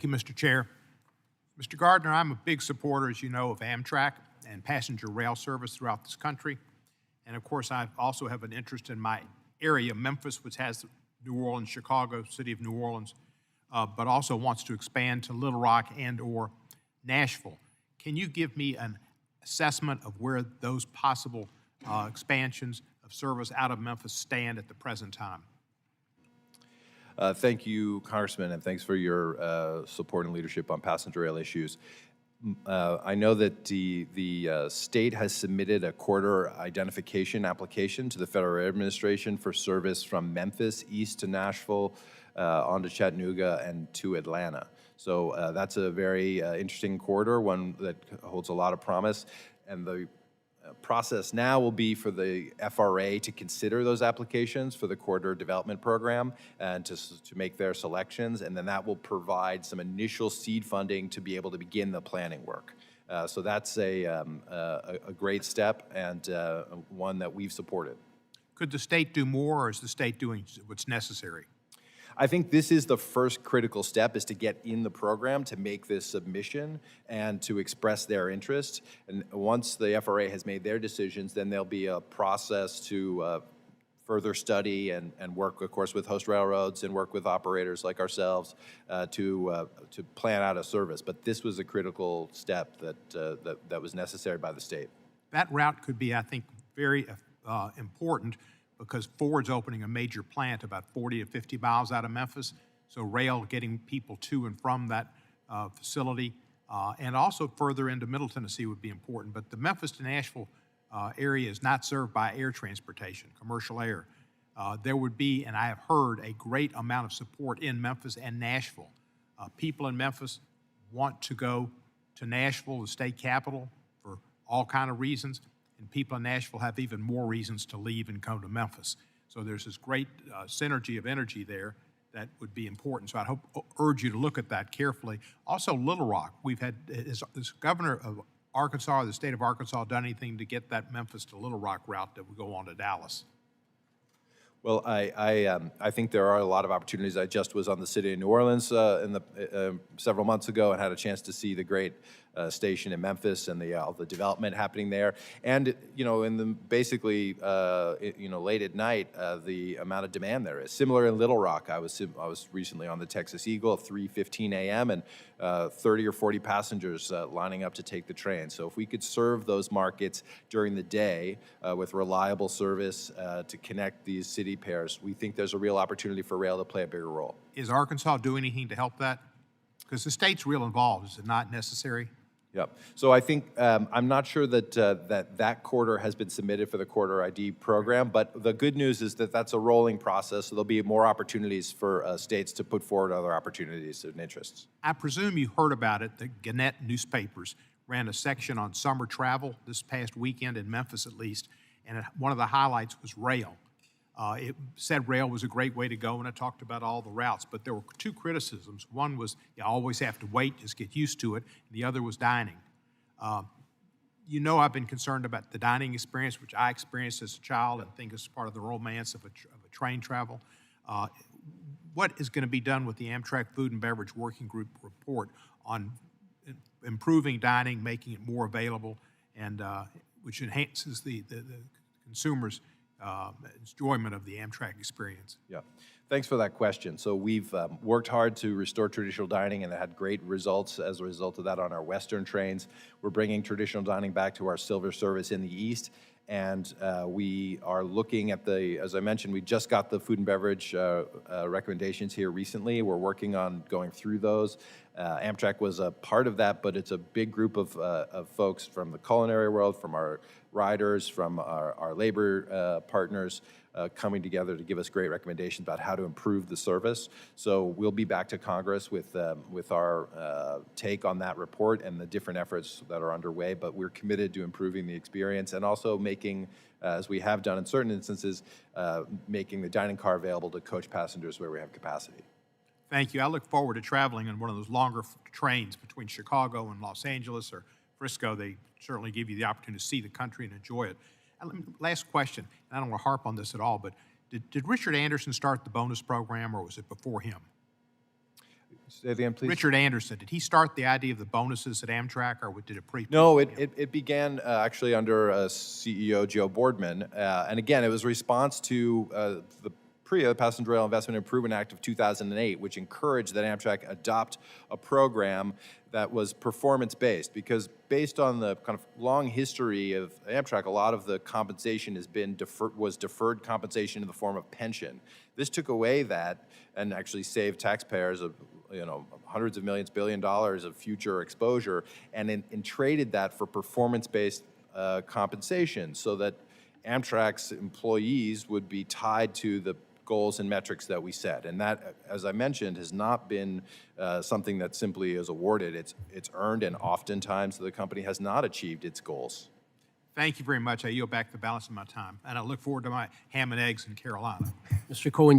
Thank you, Mr. Chair. Mr. Gardner, I'm a big supporter, as you know, of Amtrak and passenger rail service throughout this country. And of course, I also have an interest in my area, Memphis, which has New Orleans, Chicago, city of New Orleans, but also wants to expand to Little Rock and or Nashville. Can you give me an assessment of where those possible expansions of service out of Memphis stand at the present time? Thank you, Congressman, and thanks for your support and leadership on passenger rail issues. I know that the state has submitted a corridor identification application to the Federal Railroad Administration for service from Memphis east to Nashville, on to Chattanooga, and to Atlanta. So that's a very interesting corridor, one that holds a lot of promise. And the process now will be for the FRA to consider those applications for the corridor development program and to make their selections, and then that will provide some initial seed funding to be able to begin the planning work. So that's a great step and one that we've supported. Could the state do more, or is the state doing what's necessary? I think this is the first critical step, is to get in the program, to make this submission and to express their interest. And once the FRA has made their decisions, then there'll be a process to further study and work, of course, with host railroads and work with operators like ourselves to plan out a service. But this was a critical step that was necessary by the state. That route could be, I think, very important, because Ford's opening a major plant about 40 to 50 miles out of Memphis. So rail getting people to and from that facility, and also further into Middle Tennessee would be important. But the Memphis to Nashville area is not served by air transportation, commercial air. There would be, and I have heard, a great amount of support in Memphis and Nashville. People in Memphis want to go to Nashville, the state capital, for all kind of reasons. And people in Nashville have even more reasons to leave and come to Memphis. So there's this great synergy of energy there that would be important. So I urge you to look at that carefully. Also, Little Rock, we've had, is governor of Arkansas, or the state of Arkansas, done anything to get that Memphis to Little Rock route that would go on to Dallas? Well, I think there are a lot of opportunities. I just was on the city of New Orleans several months ago and had a chance to see the great station in Memphis and the development happening there. And in the basically late at night, the amount of demand there is similar in Little Rock. I was recently on the Texas Eagle at 3:15 a.m. and 30 or 40 passengers lining up to take the train. So if we could serve those markets during the day with reliable service to connect these city pairs, we think there's a real opportunity for rail to play a bigger role. Is Arkansas doing anything to help that? Because the state's real involved. Is it not necessary? Yep. So I think I'm not sure that that corridor has been submitted for the corridor ID program, but the good news is that that's a rolling process, so there'll be more opportunities for states to put forward other opportunities and interests. I presume you heard about it. The Gannett newspapers ran a section on summer travel this past weekend in Memphis, at least, and one of the highlights was rail. It said rail was a great way to go, and it talked about all the routes, but there were two criticisms. One was you always have to wait, just get used to it. The other was dining. I've been concerned about the dining experience, which I experienced as a child and think is part of the romance of a train travel. What is going to be done with the Amtrak Food and Beverage Working Group report on improving dining, making it more available, and which enhances the consumers' enjoyment of the Amtrak experience? Yeah, thanks for that question. So we've worked hard to restore traditional dining and had great results as a result of that on our Western trains. We're bringing traditional dining back to our Silver service in the East, and we are looking at as I mentioned, we just got the food and beverage recommendations here recently. We're working on going through those. Amtrak was a part of that, but it's a big group of folks from the culinary world, from our riders, from our labor partners coming together to give us great recommendations about how to improve the service. So we'll be back to Congress with our take on that report and the different efforts that are underway, but we're committed to improving the experience and also making, as we have done in certain instances, making the dining car available to coach passengers where we have capacity. Thank you. I look forward to traveling on one of those longer trains between Chicago and Los Angeles or Frisco. They certainly give you the opportunity to see the country and enjoy it. And last question, and I don't want to harp on this at all, but did Richard Anderson start the bonus program, or was it before him? Say it again, please. Richard Anderson, did he start the idea of the bonuses at Amtrak, or did it pre? No, it began actually under CEO Joe Boardman. And again, it was a response to the PRIA, Passenger Rail Investment Improvement Act of 2008, which encouraged that Amtrak adopt a program that was performance-based, because based on the kind of long history of Amtrak, a lot of the compensation was deferred compensation in the form of pension. This took away that and actually saved taxpayers hundreds of millions, $1 billion of future exposure, and traded that for performance-based compensation, so that Amtrak's employees would be tied to the goals and metrics that we set. And that, as I mentioned, has not been something that simply is awarded. It's earned, and oftentimes the company has not achieved its goals. Thank you very much. I yield back the balance of my time, and I look forward to my ham and eggs in Carolina. Mr. Cohen,